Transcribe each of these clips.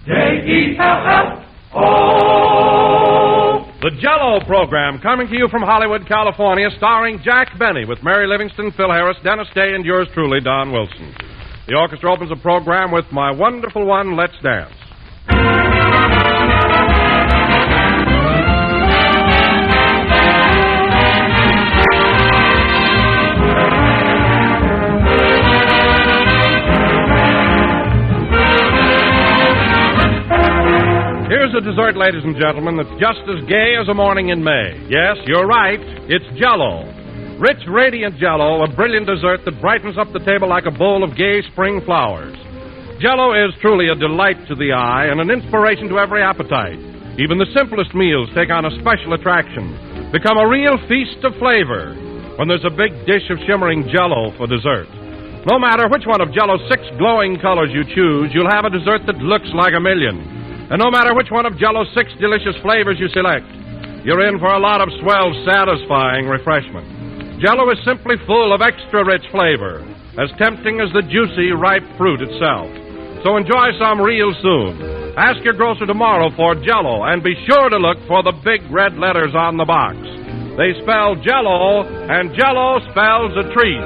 J-E-L-L-O. The Jell-O program coming to you from Hollywood, California, starring Jack Benny with Mary Livingston, Phil Harris, Dennis Day, and yours truly, Don Wilson. The orchestra opens the program with My Wonderful One, Let's Dance. Here's a dessert, ladies and gentlemen, that's just as gay as a morning in May. Yes, you're right. It's Jell-O. Rich, radiant Jell-O, a brilliant dessert that brightens up the table like a bowl of gay spring flowers. Jell-O is truly a delight to the eye and an inspiration to every appetite. Even the simplest meals take on a special attraction, become a real feast of flavor when there's a big dish of shimmering Jell-O for dessert. No matter which one of Jell-O's 6 glowing colors you choose, you'll have a dessert that looks like a million. And no matter which one of Jell-O's 6 delicious flavors you select, you're in for a lot of swell, satisfying refreshment. Jell-O is simply full of extra-rich flavor, as tempting as the juicy, ripe fruit itself. So enjoy some real soon. Ask your grocer tomorrow for Jell-O, and be sure to look for the big red letters on the box. They spell Jell-O, and Jell-O spells a treat.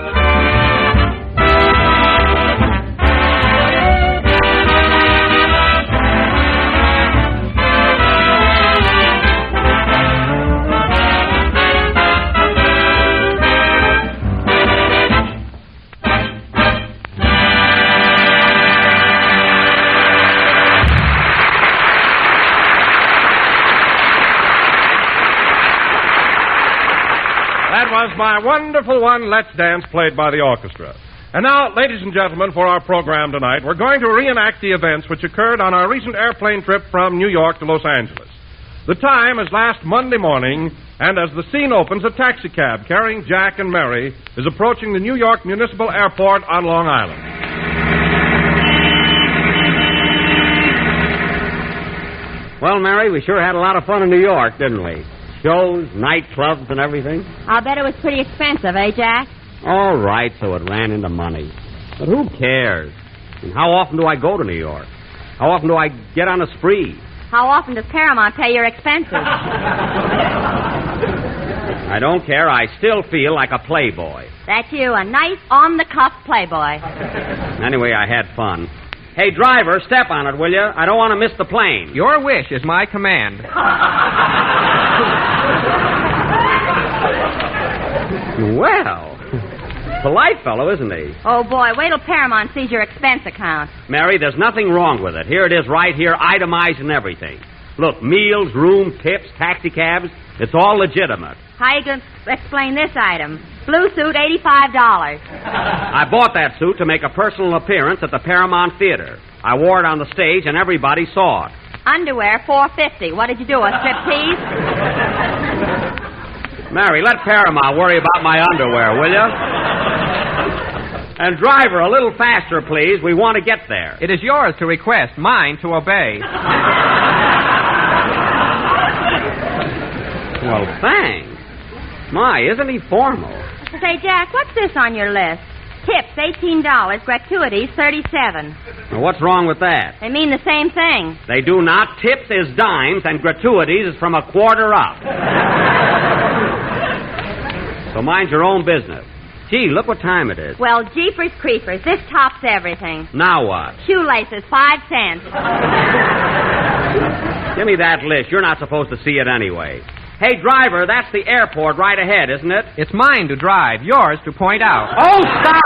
Was My Wonderful One, Let's Dance, played by the orchestra. And now, ladies and gentlemen, for our program tonight, we're going to reenact the events which occurred on our recent airplane trip from New York to Los Angeles. The time is last Monday morning, and as the scene opens, a taxicab carrying Jack and Mary is approaching the New York Municipal Airport on Long Island. Well, Mary, we sure had a lot of fun in New York, didn't we? Shows, nightclubs, and everything. I'll bet it was pretty expensive, eh, Jack? All right, so it ran into money. But who cares? And how often do I go to New York? How often do I get on a spree? How often does Paramount pay your expenses? I don't care. I still feel like a playboy. That's you, a nice, on-the-cuff playboy. Anyway, I had fun. Hey, driver, step on it, will you? I don't want to miss the plane. Your wish is my command. Well, polite fellow, isn't he? Oh, boy, wait till Paramount sees your expense account. Mary, there's nothing wrong with it. Here it is right here, itemized and everything. Look, meals, room, tips, taxicabs, it's all legitimate. How you going to explain this item? Blue suit, $85. I bought that suit to make a personal appearance at the Paramount Theater. I wore it on the stage and everybody saw it. Underwear, $4.50. What did you do, a striptease? Mary, let Paramount worry about my underwear, will you? And driver, a little faster, please. We want to get there. It is yours to request, mine to obey. Well, thanks. My, isn't he formal? Say, Jack, what's this on your list? Tips, $18. Gratuities, $37. Now, what's wrong with that? They mean the same thing. They do not. Tips is dimes, and gratuities is from a quarter up. So mind your own business. Gee, look what time it is. Well, jeepers creepers, this tops everything. Now what? Shoelaces, 5 cents. Give me that list. You're not supposed to see it anyway. Hey, driver, that's the airport right ahead, isn't it? It's mine to drive, yours to point out. Oh, stop!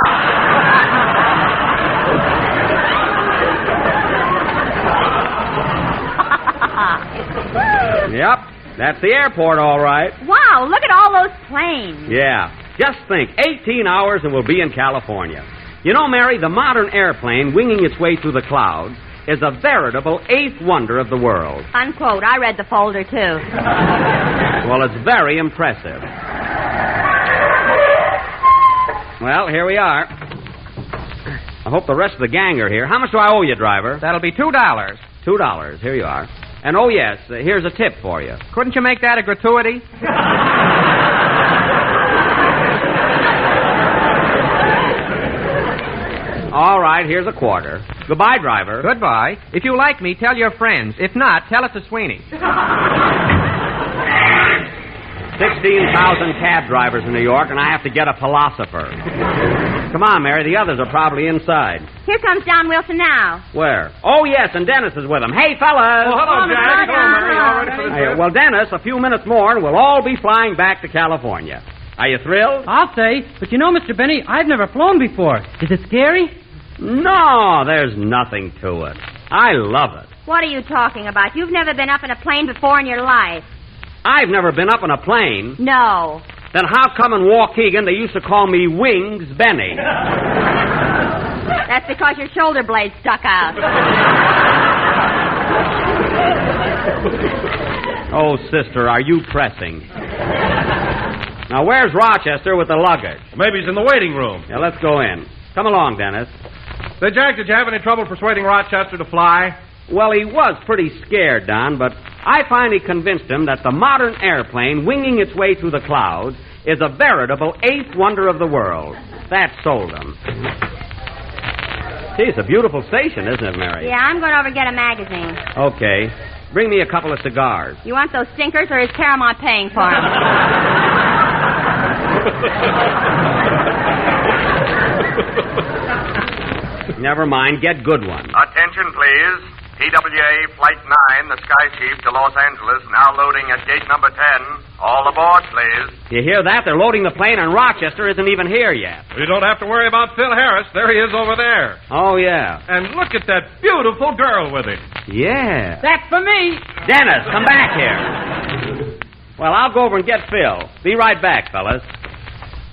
Yep, that's the airport, all right. Wow, look at all those planes. Yeah, just think, 18 hours and we'll be in California. You know, Mary, the modern airplane winging its way through the clouds is a veritable eighth wonder of the world. Unquote. I read the folder, too. Well, it's very impressive. Well, here we are. I hope the rest of the gang are here. How much do I owe you, driver? That'll be $2. $2. Here you are. And, oh, yes, here's a tip for you. Couldn't you make that a gratuity? All right, here's a quarter. Goodbye, driver. Goodbye. If you like me, tell your friends. If not, tell it to Sweeney. 16,000 cab drivers in New York, and I have to get a philosopher. Come on, Mary. The others are probably inside. Here comes John Wilson now. Where? Oh, yes, and Dennis is with him. Hey, fellas. Oh, hello, Jack. Hello, Mary. All ready for the trip? Well, Dennis, a few minutes more, and we'll all be flying back to California. Are you thrilled? I'll say, but you know, Mr. Benny, I've never flown before. Is it scary? No, there's nothing to it. I love it. What are you talking about? You've never been up in a plane before in your life. I've never been up in a plane. No. Then how come in Waukegan they used to call me Wings Benny? That's because your shoulder blade stuck out. Oh, sister, are you pressing? Now, where's Rochester with the luggage? Maybe he's in the waiting room. Yeah, let's go in. Come along, Dennis. Say, Jack, did you have any trouble persuading Rochester to fly? Well, he was pretty scared, Don, but I finally convinced him that the modern airplane winging its way through the clouds is a veritable eighth wonder of the world. That sold him. Gee, it's a beautiful station, isn't it, Mary? Yeah, I'm going over and get a magazine. Okay. Bring me a couple of cigars. You want those stinkers, or is Paramount paying for them? Never mind. Get good ones. Attention, please. TWA Flight 9, the Sky Chief to Los Angeles, now loading at gate number 10. All aboard, please. You hear that? They're loading the plane, and Rochester isn't even here yet. You don't have to worry about Phil Harris. There he is over there. Oh, yeah. And look at that beautiful girl with him. Yeah. That's for me. Dennis, come back here. Well, I'll go over and get Phil. Be right back, fellas.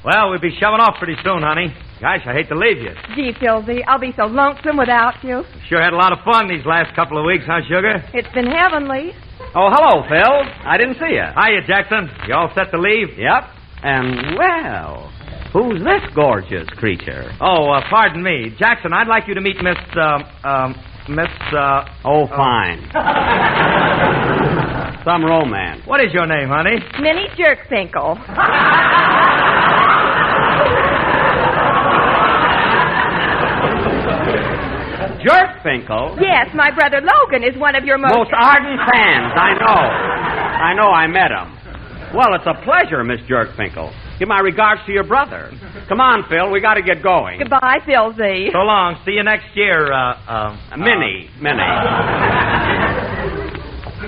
Well, we'll be shoving off pretty soon, honey. Gosh, I hate to leave you. Gee, Philsy, I'll be so lonesome without you. Sure had a lot of fun these last couple of weeks, huh, Sugar? It's been heavenly. Oh, hello, Phil. I didn't see you. Hiya, Jackson. You all set to leave? Yep. And, well, who's this gorgeous creature? Oh, pardon me. Jackson, I'd like you to meet Miss... Oh, fine. Some romance. What is your name, honey? Minnie Jerkfinkel. Jerkfinkel? Yes, my brother Logan is one of your Most ardent fans, I know. I met him. Well, it's a pleasure, Miss Jerkfinkel. Give my regards to your brother. Come on, Phil, we got to get going. Goodbye, Philsy. So long. See you next year, Minnie.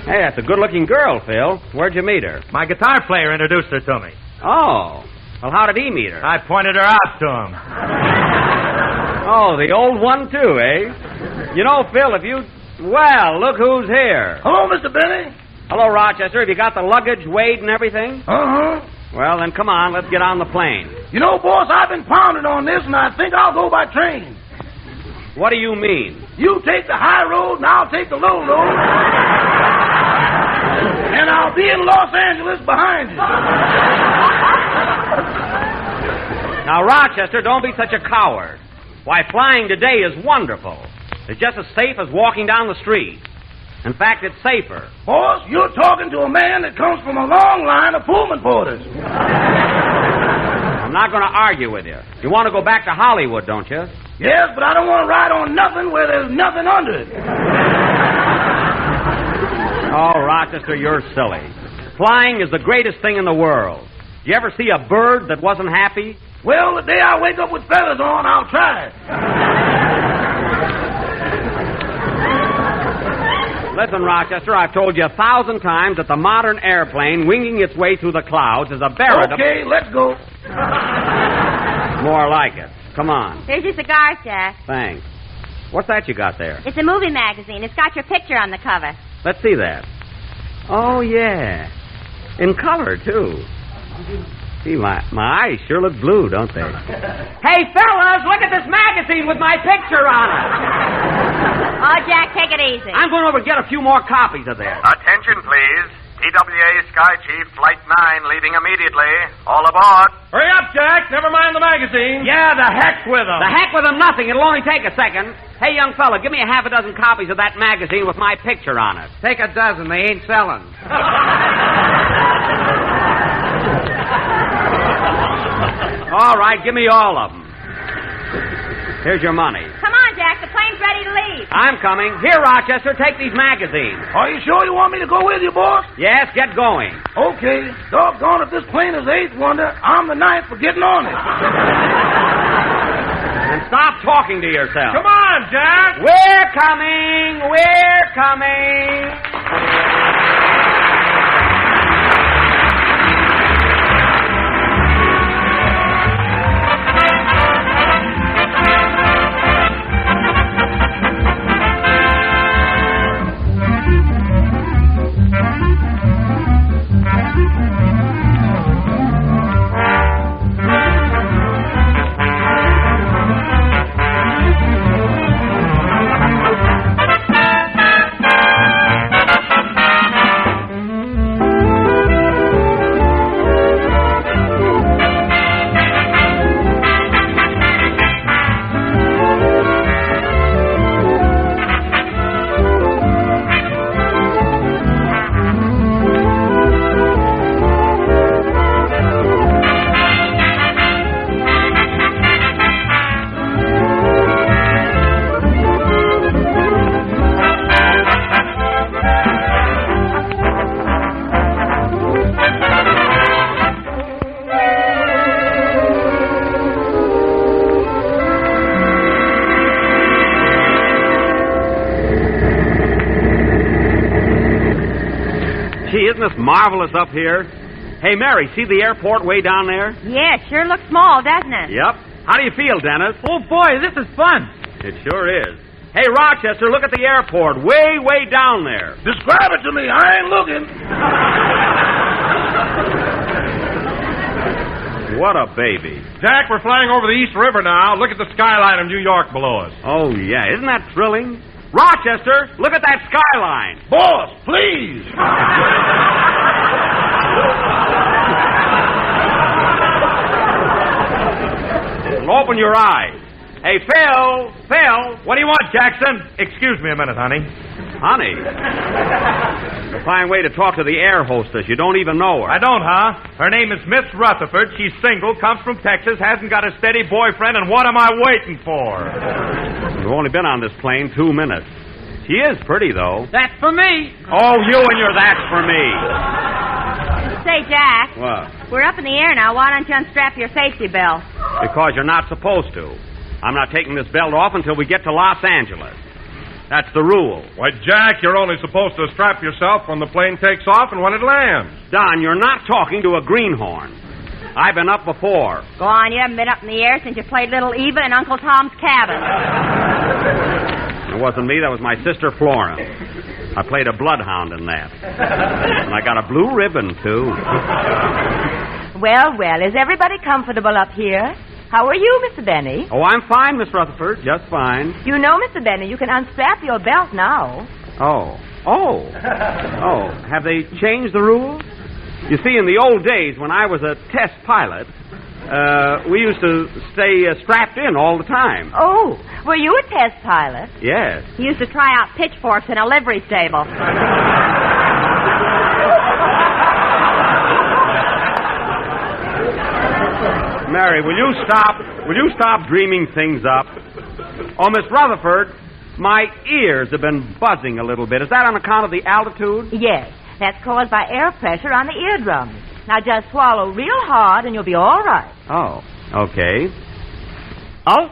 Hey, that's a good-looking girl, Phil. Where'd you meet her? My guitar player introduced her to me. Oh. Well, how did he meet her? I pointed her out to him. Oh, the old one, too, eh? You know, Phil, if you... Well, look who's here. Hello, Mr. Benny. Hello, Rochester. Have you got the luggage weighed and everything? Uh-huh. Well, then come on. Let's get on the plane. You know, boss, I've been pounding on this, and I think I'll go by train. What do you mean? You take the high road, and I'll take the low road. And I'll be in Los Angeles behind you. Now, Rochester, don't be such a coward. Why, flying today is wonderful. It's just as safe as walking down the street. In fact, it's safer. Boss, you're talking to a man that comes from a long line of Pullman porters. I'm not going to argue with you. You want to go back to Hollywood, don't you? Yes, but I don't want to ride on nothing where there's nothing under it. Oh, Rochester, you're silly. Flying is the greatest thing in the world. Did you ever see a bird that wasn't happy? Well, the day I wake up with feathers on, I'll try it. Listen, Rochester, I've told you 1,000 times that the modern airplane winging its way through the clouds is a veritable... Okay, let's go. More like it. Come on. Here's your cigars, Jack. Thanks. What's that you got there? It's a movie magazine. It's got your picture on the cover. Let's see that. Oh, yeah. In color, too. Gee, my eyes sure look blue, don't they? Hey, fellas, look at this magazine with my picture on it. Oh, Jack, take it easy. I'm going over and get a few more copies of that. Attention, please. TWA Sky Chief Flight 9 leaving immediately. All aboard. Hurry up, Jack. Never mind the magazine. Yeah, the heck with them. The heck with them, nothing. It'll only take a second. Hey, young fella, give me a half a dozen copies of that magazine with my picture on it. Take a dozen. They ain't selling. All right, give me all of them. Here's your money. Come on, Jack. the plane's ready to leave. I'm coming. Here, Rochester, take these magazines. Are you sure you want me to go with you, boss? Yes, get going. Okay. Doggone, if this plane is the eighth wonder, I'm the ninth for getting on it. And stop talking to yourself. Come on, Jack! We're coming! We're coming! Gee, isn't this marvelous up here? Hey, Mary, see the airport way down there? Yeah, it sure looks small, doesn't it? Yep. How do you feel, Dennis? Oh, boy, this is fun. It sure is. Hey, Rochester, look at the airport way, way down there. Describe it to me. I ain't looking. What a baby. Jack, we're flying over the East River now. Look at the skyline of New York below us. Oh, yeah. Isn't that thrilling? Rochester, look at that skyline. Boss, please. Well, open your eyes. Hey, Phil, What do you want, Jackson? Excuse me a minute, honey. honey. A fine way to talk to the air hostess. You don't even know her. I don't, huh? Her name is Miss Rutherford. She's single, comes from Texas, hasn't got a steady boyfriend, and what am I waiting for? You've only been on this plane 2 minutes. She is pretty, though. That's for me. Oh, you and your that's for me. Say, Jack, What? we're up in the air now. Why don't you unstrap your safety belt? Because you're not supposed to. I'm not taking this belt off until we get to Los Angeles. That's the rule. Why, Jack, you're only supposed to strap yourself when the plane takes off and when it lands. Don, you're not talking to a greenhorn. I've been up before. Go on, you haven't been up in the air since you played Little Eva in Uncle Tom's Cabin. It wasn't me, that was my sister Florence. I played a bloodhound in that. And I got a blue ribbon, too. Well, is everybody comfortable up here? How are you, Mr. Benny? Oh, I'm fine, Miss Rutherford. Just fine. You know, Mr. Benny, you can unstrap your belt now. Oh, have they changed the rules? You see, in the old days when I was a test pilot, we used to stay strapped in all the time. Oh, were you a test pilot? Yes. He used to try out pitchforks in a livery stable. Mary, will you stop dreaming things up? Oh, Miss Rutherford, my ears have been buzzing a little bit. Is that on account of the altitude? Yes, that's caused by air pressure on the eardrums. Now just swallow real hard and you'll be all right. Oh, okay. Oh.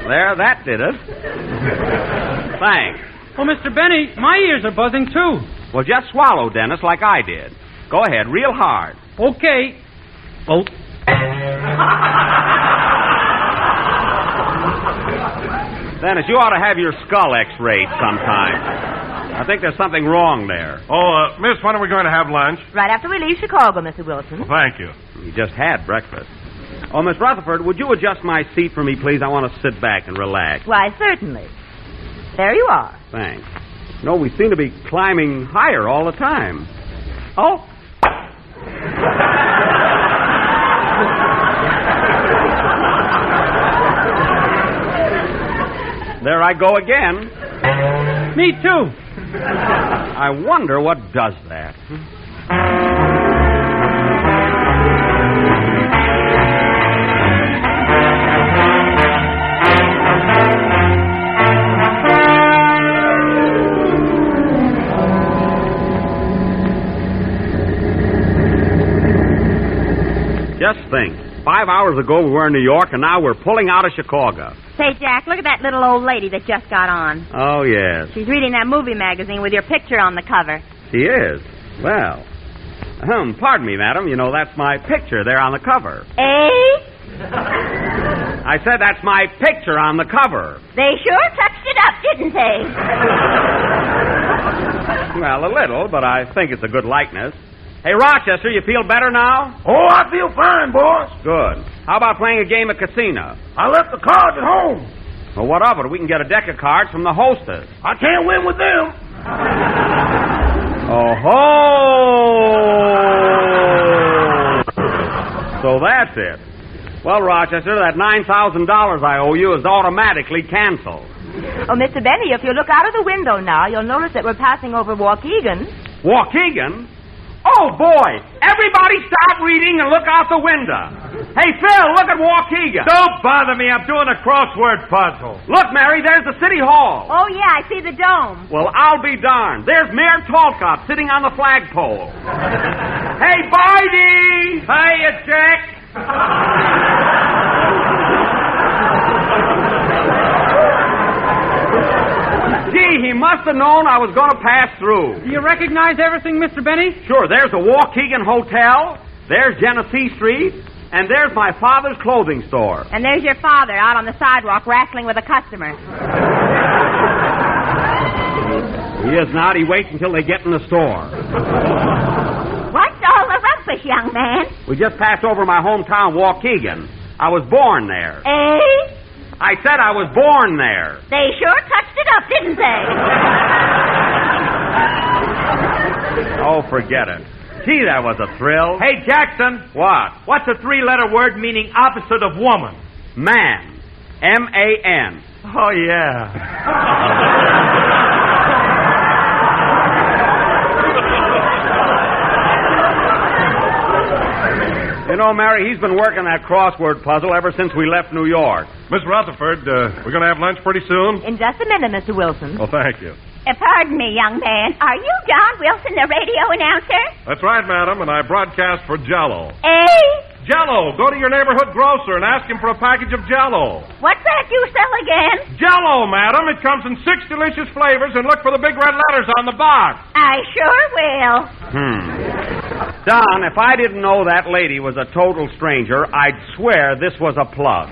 There, that did it. Thanks. Oh, Mr. Benny, my ears are buzzing, too. Well, just swallow, Dennis, like I did. Go ahead, real hard. Okay. Oh. Dennis, you ought to have your skull x-rayed sometime. I think there's something wrong there. Oh, Miss, when are we going to have lunch? Right after we leave Chicago, Mr. Wilson. Well, thank you. You just had breakfast. Oh, Miss Rutherford, would you adjust my seat for me, please? I want to sit back and relax. Why, certainly. There you are. Thanks. No, we seem to be climbing higher all the time. Oh. There I go again. Me, too. I wonder what does that. 5 hours ago we were in New York, and now we're pulling out of Chicago. Say, Jack, look at that little old lady that just got on. Oh, yes. She's reading that movie magazine with your picture on the cover. She is. Well, pardon me, madam. You know, that's my picture there on the cover. Eh? I said that's my picture on the cover. They sure touched it up, didn't they? Well, a little, but I think it's a good likeness. Hey, Rochester, you feel better now? Oh, I feel fine, boss. Good. How about playing a game of casino? I left the cards at home. Well, what of it? We can get a deck of cards from the hostess. I can't win with them. Oh-ho! So that's it. Well, Rochester, that $9,000 I owe you is automatically canceled. Oh, Mr. Benny, if you look out of the window now, you'll notice that we're passing over Waukegan. Waukegan? Oh, boy! Everybody stop reading and look out the window. Hey, Phil, look at Waukegan. Don't bother me. I'm doing a crossword puzzle. Look, Mary, there's the city hall. Oh, yeah, I see the dome. Well, I'll be darned. There's Mayor Tallcott sitting on the flagpole. Hey, Bidey! Hiya, Jack. Gee, he must have known I was going to pass through. Do you recognize everything, Mr. Benny? Sure, there's the Waukegan Hotel, there's Genesee Street, and there's my father's clothing store. And there's your father out on the sidewalk wrestling with a customer. He is not. He waits until they get in the store. What's all the rumpus, young man? We just passed over my hometown, Waukegan. I was born there. Eh? I said I was born there. They sure touched it up, didn't they? Oh, forget it. Gee, that was a thrill. Hey, Jackson. What? What's a three-letter word meaning opposite of woman? Man. M-A-N. Oh, yeah. You know, Mary, he's been working that crossword puzzle ever since we left New York. Miss Rutherford, we're going to have lunch pretty soon? In just a minute, Mr. Wilson. Well, thank you. Pardon me, young man. Are you John Wilson, the radio announcer? That's right, madam, and I broadcast for Jell-O. Eh? Jell-O! Go to your neighborhood grocer and ask him for a package of Jell-O. What's that you sell again? Jell-O, madam. It comes in 6 delicious flavors, and look for the big red letters on the box. I sure will. Don, if I didn't know that lady was a total stranger, I'd swear this was a plug.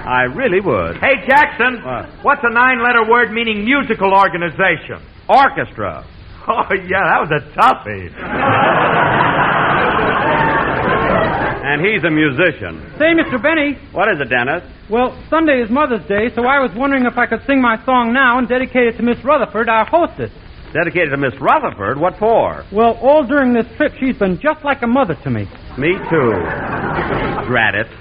I really would. Hey, Jackson. What? What's a 9-letter word meaning musical organization? Orchestra. Oh, yeah, that was a toughie. And he's a musician. Say, Mr. Benny. What is it, Dennis? Well, Sunday is Mother's Day, so I was wondering if I could sing my song now and dedicate it to Miss Rutherford, our hostess. Dedicated to Miss Rutherford? What for? Well, all during this trip, she's been just like a mother to me. Me too. Drat it.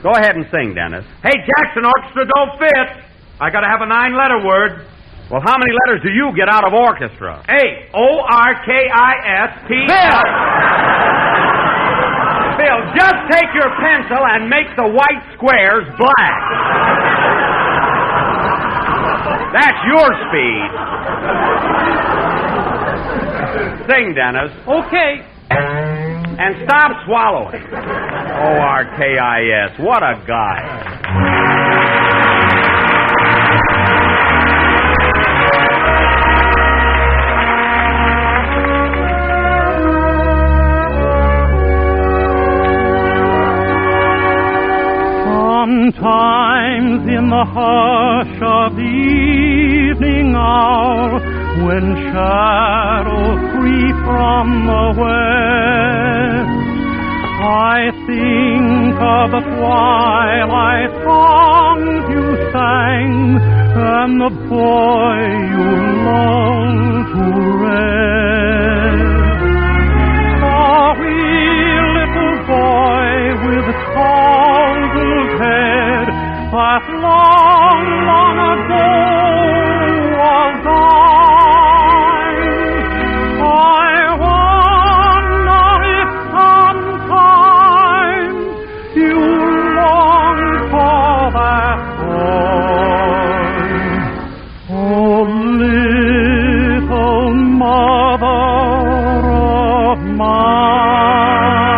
Go ahead and sing, Dennis. Hey, Jackson, orchestra don't fit. I got to have a 9-letter word. Well, how many letters do you get out of orchestra? 8. O-R-K-I-S-T. Phil, just take your pencil and make the white squares black. That's your speed. Sing, Dennis. Okay. And stop swallowing. O-R-K-I-S. What a guy. Sometimes in the hush of the evening hour, when shadows creep from the west, I think of the twilight songs you sang and the boy you longed to rest. A wee little boy with troubled head that long, long ago was thine. I wonder if sometimes you long for that boy. Oh, little mother of mine.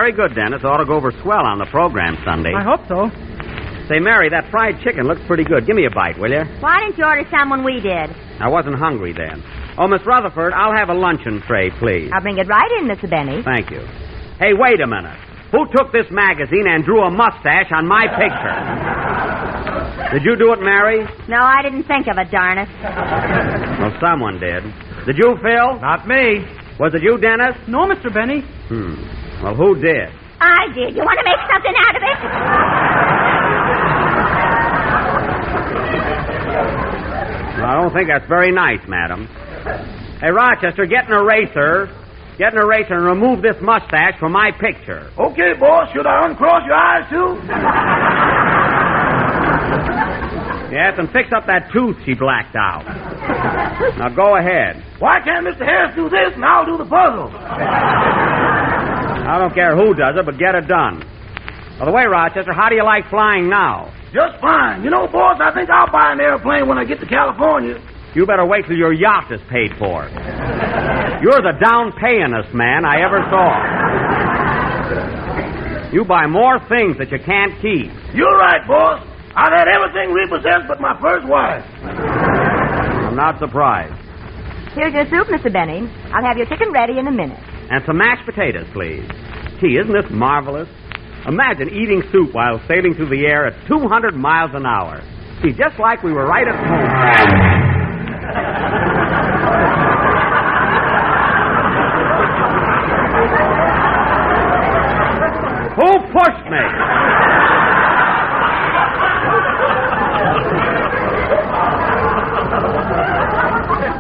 very good, Dennis. Ought to go over swell on the program Sunday. I hope so. Say, Mary, that fried chicken looks pretty good. Give me a bite, will you? Why didn't you order some when we did? I wasn't hungry then. Oh, Miss Rutherford, I'll have a luncheon tray, please. I'll bring it right in, Mr. Benny. Thank you. Hey, wait a minute. Who took this magazine and drew a mustache on my picture? Did you do it, Mary? No, I didn't think of it, darn it. Well, someone did. Did you, Phil? Not me. Was it you, Dennis? No, Mr. Benny. Well, who did? I did. You want to make something out of it? Well, I don't think that's very nice, madam. Hey, Rochester, get an eraser. Get an eraser and remove this mustache from my picture. Okay, boss. Should I uncross your eyes, too? Yes, and fix up that tooth she blacked out. Now, go ahead. Why can't Mr. Harris do this and I'll do the puzzle? I don't care who does it, but get it done. By the way, Rochester, how do you like flying now? Just fine. You know, boss, I think I'll buy an airplane when I get to California. You better wait till your yacht is paid for. You're the down payingest man I ever saw. You buy more things that you can't keep. You're right, boss. I've had everything repossessed but my first wife. I'm not surprised. Here's your soup, Mr. Benny. I'll have your chicken ready in a minute. And some mashed potatoes, please. Gee, isn't this marvelous? Imagine eating soup while sailing through the air at 200 miles an hour. See, just like we were right at home. Who pushed me?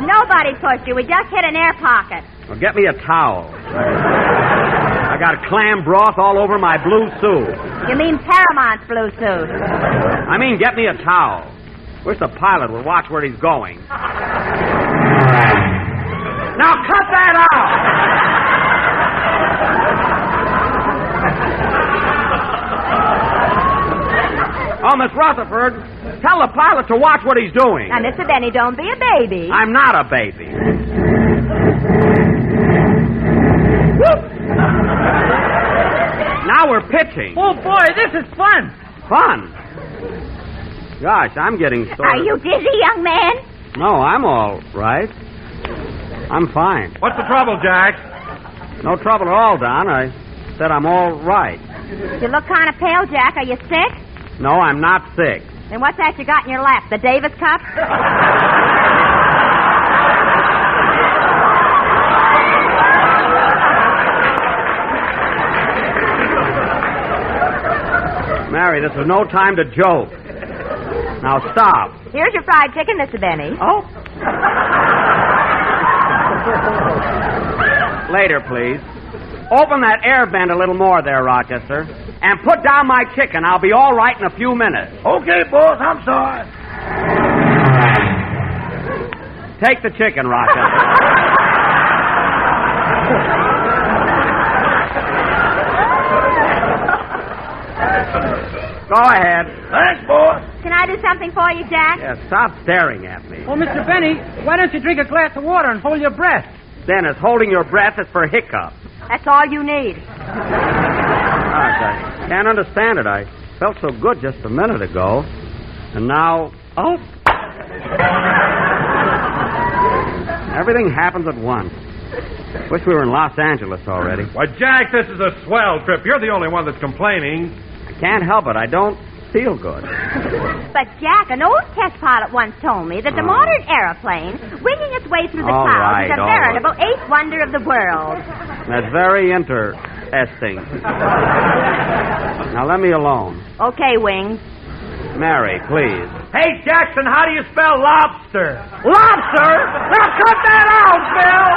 Nobody pushed you. We just hit an air pocket. Well, get me a towel. I got clam broth all over my blue suit. You mean Paramount's blue suit? I mean, get me a towel. Wish the pilot would watch where he's going. Now cut that out! Oh, Miss Rutherford, tell the pilot to watch what he's doing. Now, Mr. Benny, don't be a baby. I'm not a baby. Now we're pitching. Oh, boy, this is fun. Fun? Gosh, I'm getting sort Are you dizzy, young man? No, I'm all right. I'm fine. What's the trouble, Jack? No trouble at all, Don. I said I'm all right. You look kind of pale, Jack. Are you sick? No, I'm not sick. Then what's that you got in your lap? The Davis Cup? Mary, this is no time to joke. Now stop. Here's your fried chicken, Mr. Benny. Oh. Later, please. Open that air vent a little more there, Rochester. And put down my chicken. I'll be all right in a few minutes. Okay, boss, I'm sorry. Take the chicken, Rochester. Go ahead. Thanks, boss. Can I do something for you, Jack? Yeah, stop staring at me. Oh, Mr. Benny, why don't you drink a glass of water and hold your breath? Dennis, holding your breath is for hiccups. That's all you need. Gosh, I can't understand it. I felt so good just a minute ago. And now... Oh! Everything happens at once. Wish we were in Los Angeles already. Why, Jack, this is a swell trip. You're the only one that's complaining. I can't help it. I don't feel good. But, Jack, an old test pilot once told me that the modern aeroplane, winging its way through the All clouds, is a right. veritable eighth wonder of the world. That's very interesting. Now, let me alone. Okay, Wings. Mary, please. Hey, Jackson, how do you spell lobster? Lobster? Now cut that out, Phil!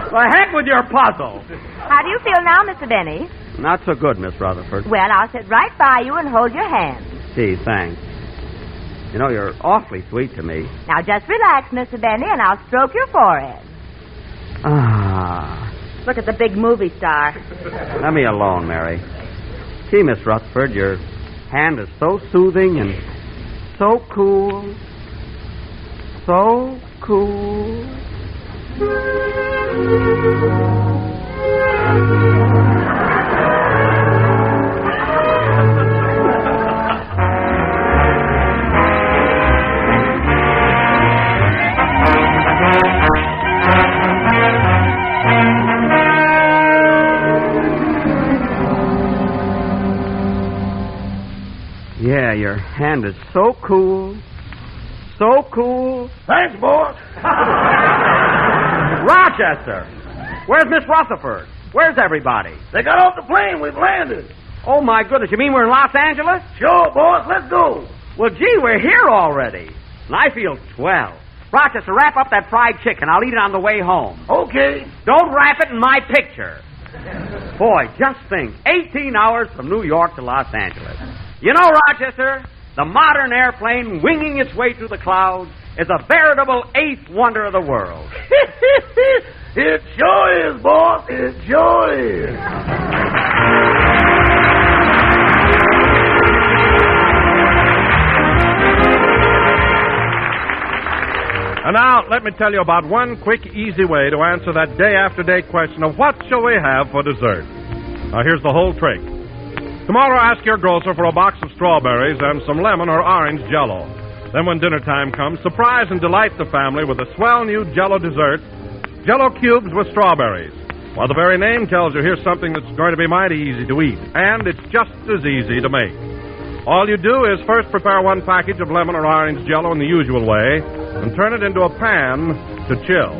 The heck with your puzzle. How do you feel now, Mr. Benny? Not so good, Miss Rutherford. Well, I'll sit right by you and hold your hand. Gee, thanks. You know, you're awfully sweet to me. Now, just relax, Mr. Benny, and I'll stroke your forehead. Ah. Look at the big movie star. Let me alone, Mary. Gee, Miss Rutherford, your hand is so soothing and so cool. So cool. Yeah, your hand is so cool. So cool. Thanks, boss. Rochester! Where's Miss Rutherford? Where's everybody? They got off the plane. We've landed. Oh, my goodness. You mean we're in Los Angeles? Sure, boss. Let's go. Well, gee, we're here already. And I feel swell. Rochester, wrap up that fried chicken. I'll eat it on the way home. Okay. Don't wrap it in my picture. Boy, just think. 18 hours from New York to Los Angeles. You know, Rochester, the modern airplane winging its way through the clouds is a veritable eighth wonder of the world. It sure is, boss. It sure is. And now, let me tell you about one quick, easy way to answer that day-after-day question of what shall we have for dessert. Now, here's the whole trick. Tomorrow, ask your grocer for a box of strawberries and some lemon or orange Jell-O. Then when dinner time comes, surprise and delight the family with a swell new Jell-O dessert, Jell-O cubes with strawberries. Well, the very name tells you here's something that's going to be mighty easy to eat, and it's just as easy to make. All you do is first prepare one package of lemon or orange Jell-O in the usual way and turn it into a pan to chill.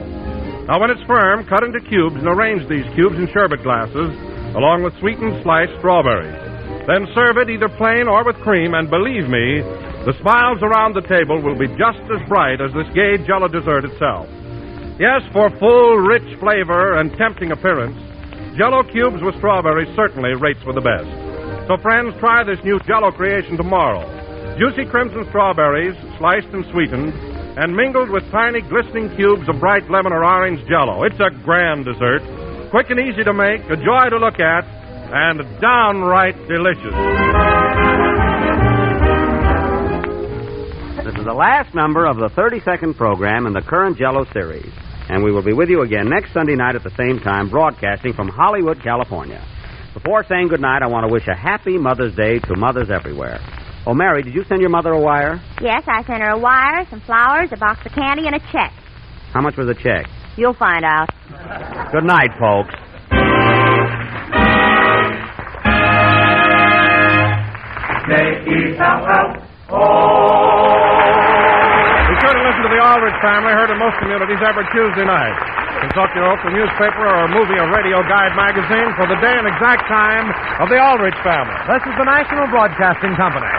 Now, when it's firm, cut into cubes and arrange these cubes in sherbet glasses along with sweetened sliced strawberries. Then serve it either plain or with cream, and believe me, the smiles around the table will be just as bright as this gay Jell-O dessert itself. Yes, for full, rich flavor and tempting appearance, Jell-O cubes with strawberries certainly rates with the best. So, friends, try this new Jell-O creation tomorrow. Juicy crimson strawberries, sliced and sweetened, and mingled with tiny, glistening cubes of bright lemon or orange Jell-O. It's a grand dessert, quick and easy to make, a joy to look at, and downright delicious. This is the last number of the 32nd program in the current Jell-O series. And we will be with you again next Sunday night at the same time, broadcasting from Hollywood, California. Before saying goodnight, I want to wish a happy Mother's Day to mothers everywhere. Oh, Mary, did you send your mother a wire? Yes, I sent her a wire, some flowers, a box of candy, and a check. How much was the check? You'll find out. Good night, folks. Be sure to listen to the Aldrich Family, heard in most communities every Tuesday night. Consult your local newspaper or movie or radio guide magazine for the day and exact time of the Aldrich Family. This is the National Broadcasting Company.